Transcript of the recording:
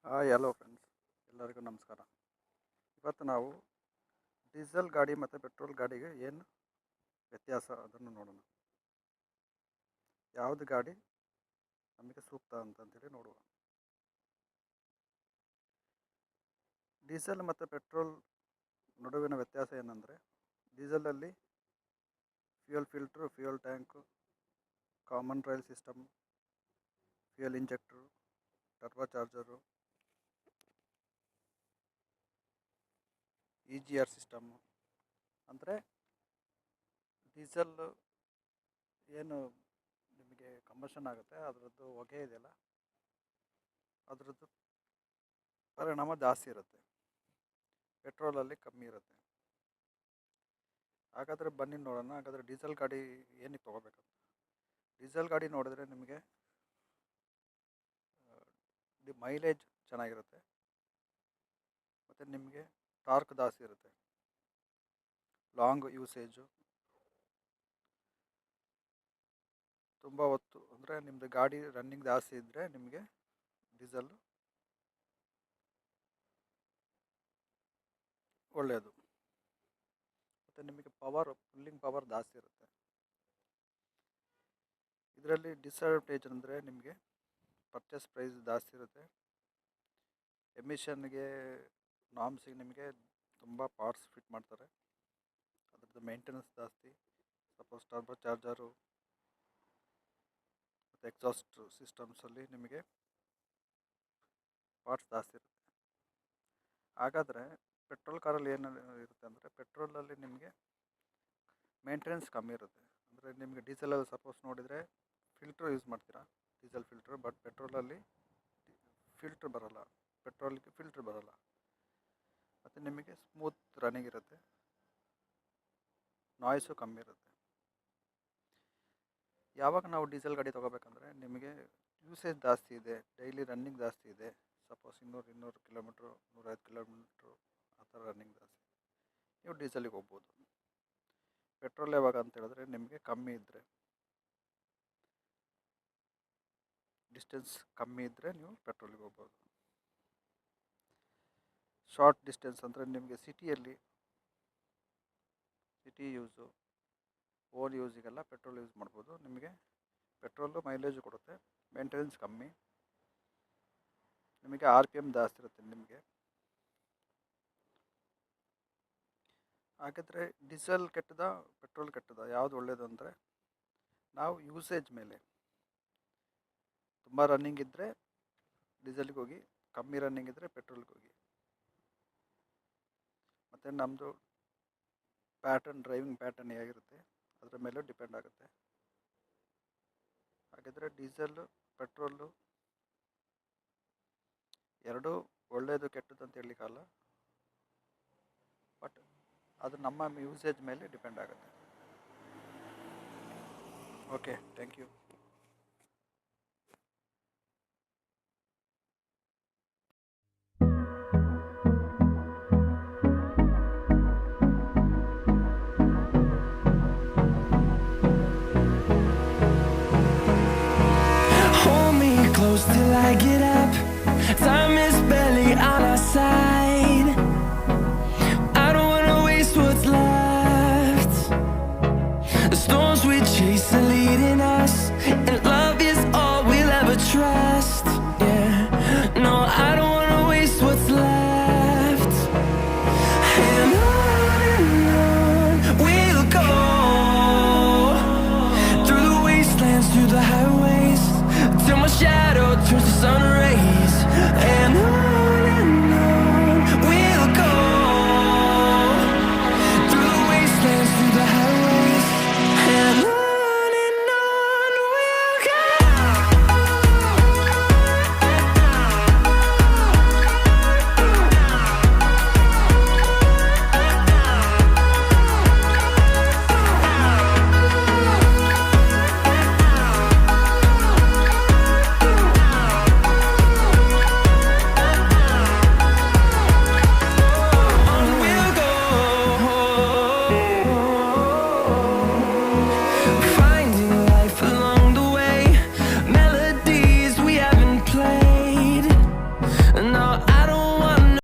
Hi hello friends, ಎಲ್ಲರಿಗೂ ನಮಸ್ಕಾರ. ಇವತ್ತು ನಾವು ಡೀಸೆಲ್ ಗಾಡಿ ಮತ್ತು ಪೆಟ್ರೋಲ್ ಗಾಡಿಗೆ ಏನು ವ್ಯತ್ಯಾಸ ಅದನ್ನು ನೋಡೋಣ. ಯಾವುದು ಗಾಡಿ ನಮಗೆ ಸೂಕ್ತ ಅಂತಂತೇಳಿ ನೋಡುವ. ಡೀಸೆಲ್ ಮತ್ತು ಪೆಟ್ರೋಲ್ ನಡುವಿನ ವ್ಯತ್ಯಾಸ ಏನಂದರೆ, ಡೀಸೆಲಲ್ಲಿ fuel filter, fuel tank, common rail system, fuel injector, turbo charger, EGR system. ಅಂದರೆ ಡೀಸೆಲ್ ಏನು ನಿಮಗೆ ಕಂಬಷನ್ ಆಗುತ್ತೆ, ಅದರದ್ದು ಹೊಗೆ ಇದೆಯಲ್ಲ, ಅದರದ್ದು ಪರಿಣಾಮ ಜಾಸ್ತಿ ಇರುತ್ತೆ, ಪೆಟ್ರೋಲಲ್ಲಿ ಕಮ್ಮಿ ಇರುತ್ತೆ. ಹಾಗಾದರೆ ಬನ್ನಿ ನೋಡೋಣ. ಹಾಗಾದರೆ ಡೀಸೆಲ್ ಗಾಡಿ ಏನಕ್ಕೆ ತೊಗೋಬೇಕಂತ. ಡೀಸೆಲ್ ಗಾಡಿ ನೋಡಿದ್ರೆ ನಿಮಗೆ ಮೈಲೇಜ್ ಚೆನ್ನಾಗಿರುತ್ತೆ, ಮತ್ತು ನಿಮಗೆ ಟಾರ್ಕ್ ಜಾಸ್ತಿ ಇರುತ್ತೆ, ಲಾಂಗ್ ಯೂಸೇಜು, ತುಂಬ ಹೊತ್ತು ಅಂದರೆ ನಿಮ್ಮದು ಗಾಡಿ ರನ್ನಿಂಗ್ ಜಾಸ್ತಿ ಇದ್ದರೆ ನಿಮಗೆ ಡೀಸೆಲ್ಲು ಒಳ್ಳೆಯದು. ಮತ್ತು ನಿಮಗೆ ಪುಲ್ಲಿಂಗ್ ಪವರ್ ಜಾಸ್ತಿ ಇರುತ್ತೆ. ಇದರಲ್ಲಿ ಡಿಸ್ಅಡ್ವಾಂಟೇಜ್ ಅಂದರೆ ನಿಮಗೆ ಪರ್ಚೇಸ್ ಪ್ರೈಸ್ ಜಾಸ್ತಿ ಇರುತ್ತೆ, ಎಮಿಷನ್ಗೆ ನಾಮ್ಸಿಗೆ ನಿಮಗೆ ತುಂಬ ಪಾರ್ಟ್ಸ್ ಫಿಟ್ ಮಾಡ್ತಾರೆ, ಅದರದ್ದು ಮೇಂಟೆನೆನ್ಸ್ ಜಾಸ್ತಿ. ಸಪೋಸ್ ಟರ್ಬೋ ಚಾರ್ಜರು ಮತ್ತು ಎಕ್ಸಾಸ್ಟ್ ಸಿಸ್ಟಮ್ಸಲ್ಲಿ ನಿಮಗೆ ಪಾರ್ಟ್ಸ್ ಜಾಸ್ತಿ ಇರುತ್ತೆ. ಹಾಗಾದರೆ ಪೆಟ್ರೋಲ್ ಕಾರಲ್ಲಿ ಏನು ಇರುತ್ತೆ ಅಂದರೆ, ಪೆಟ್ರೋಲಲ್ಲಿ ನಿಮಗೆ ಮೇಂಟೆನೆನ್ಸ್ ಕಮ್ಮಿ ಇರುತ್ತೆ. ಅಂದರೆ ನಿಮಗೆ ಡೀಸೆಲಲ್ಲಿ ಸಪೋಸ್ ನೋಡಿದರೆ ಫಿಲ್ಟ್ರ್ ಯೂಸ್ ಮಾಡ್ತೀರಾ, ಡೀಸೆಲ್ ಫಿಲ್ಟ್ರ್. ಬಟ್ ಪೆಟ್ರೋಲಲ್ಲಿ ಫಿಲ್ಟ್ರ್ ಬರೋಲ್ಲ, ಪೆಟ್ರೋಲ್ಗೆ ಫಿಲ್ಟ್ರ್ ಬರೋಲ್ಲ, ಮತ್ತು ನಿಮಗೆ ಸ್ಮೂತ್ ರನ್ನಿಂಗ್ ಇರುತ್ತೆ, ನಾಯ್ಸು ಕಮ್ಮಿ ಇರುತ್ತೆ. ಯಾವಾಗ ನಾವು ಡೀಸೆಲ್ ಗಾಡಿ ತೊಗೋಬೇಕಂದ್ರೆ, ನಿಮಗೆ ಯೂಸೇಜ್ ಜಾಸ್ತಿ ಇದೆ, ಡೈಲಿ ರನ್ನಿಂಗ್ ಜಾಸ್ತಿ ಇದೆ, ಸಪೋಸ್ 200 ಕಿಲೋಮೀಟ್ರು, 150 ಕಿಲೋಮೀಟ್ರು ಆ ಥರ ರನ್ನಿಂಗ್ ಜಾಸ್ತಿ, ನೀವು ಡೀಸೆಲಿಗೆ ಹೋಗ್ಬೋದು. ಪೆಟ್ರೋಲ್ ಯಾವಾಗ ಅಂತ ಹೇಳಿದ್ರೆ, ನಿಮಗೆ ಕಮ್ಮಿ ಇದ್ದರೆ, ಡಿಸ್ಟೆನ್ಸ್ ಕಮ್ಮಿ ಇದ್ದರೆ ನೀವು ಪೆಟ್ರೋಲಿಗೆ ಹೋಗ್ಬೋದು. ಶಾರ್ಟ್ ಡಿಸ್ಟೆನ್ಸ್ ಅಂದರೆ ನಿಮಗೆ ಸಿಟಿ ಯೂಸು, ಓನ್ ಯೂಸಿಗೆಲ್ಲ ಪೆಟ್ರೋಲ್ ಯೂಸ್ ಮಾಡ್ಬೋದು. ನಿಮಗೆ ಪೆಟ್ರೋಲು ಮೈಲೇಜು ಕೊಡುತ್ತೆ, ಮೇಂಟೆನೆನ್ಸ್ ಕಮ್ಮಿ, ನಿಮಗೆ RPM ಜಾಸ್ತಿ ಇರುತ್ತೆ ನಿಮಗೆ. ಹಾಗಾದರೆ ಡೀಸೆಲ್ ಕೆಟ್ಟದ ಪೆಟ್ರೋಲ್ ಕೆಟ್ಟದ, ಯಾವುದು ಒಳ್ಳೆಯದು ಅಂದರೆ, ನಾವು ಯೂಸೇಜ್ ಮೇಲೆ, ತುಂಬ ರನ್ನಿಂಗ್ ಇದ್ದರೆ ಡೀಸೆಲ್ಗೆ ಹೋಗಿ, ಕಮ್ಮಿ ರನ್ನಿಂಗ್ ಇದ್ದರೆ ಪೆಟ್ರೋಲ್ಗೆ ಹೋಗಿ. ಮತ್ತು ನಮ್ಮದು ಡ್ರೈವಿಂಗ್ ಪ್ಯಾಟರ್ನ್ ಹೇಗಿರುತ್ತೆ ಅದರ ಮೇಲೂ ಡಿಪೆಂಡ್ ಆಗುತ್ತೆ. ಹಾಗಿದ್ರೆ ಡೀಸೆಲ್ಲು ಪೆಟ್ರೋಲು ಎರಡೂ ಒಳ್ಳೆಯದು ಕೆಟ್ಟದ್ದು ಅಂತ ಹೇಳಲಿಕ್ಕಲ್ಲ, ಬಟ್ ಅದು ನಮ್ಮ ಯೂಸೇಜ್ ಮೇಲೆ ಡಿಪೆಂಡ್ ಆಗುತ್ತೆ. Okay, thank you. Close till I get up. Time is barely on our side. I don't wanna waste what's left. The storms we chase are leading us, and love is all we'll ever trust. Yeah, no, I don't wanna waste what's left. And on we'll go, through the wastelands, through the highways, till my shadow turns to sun rays.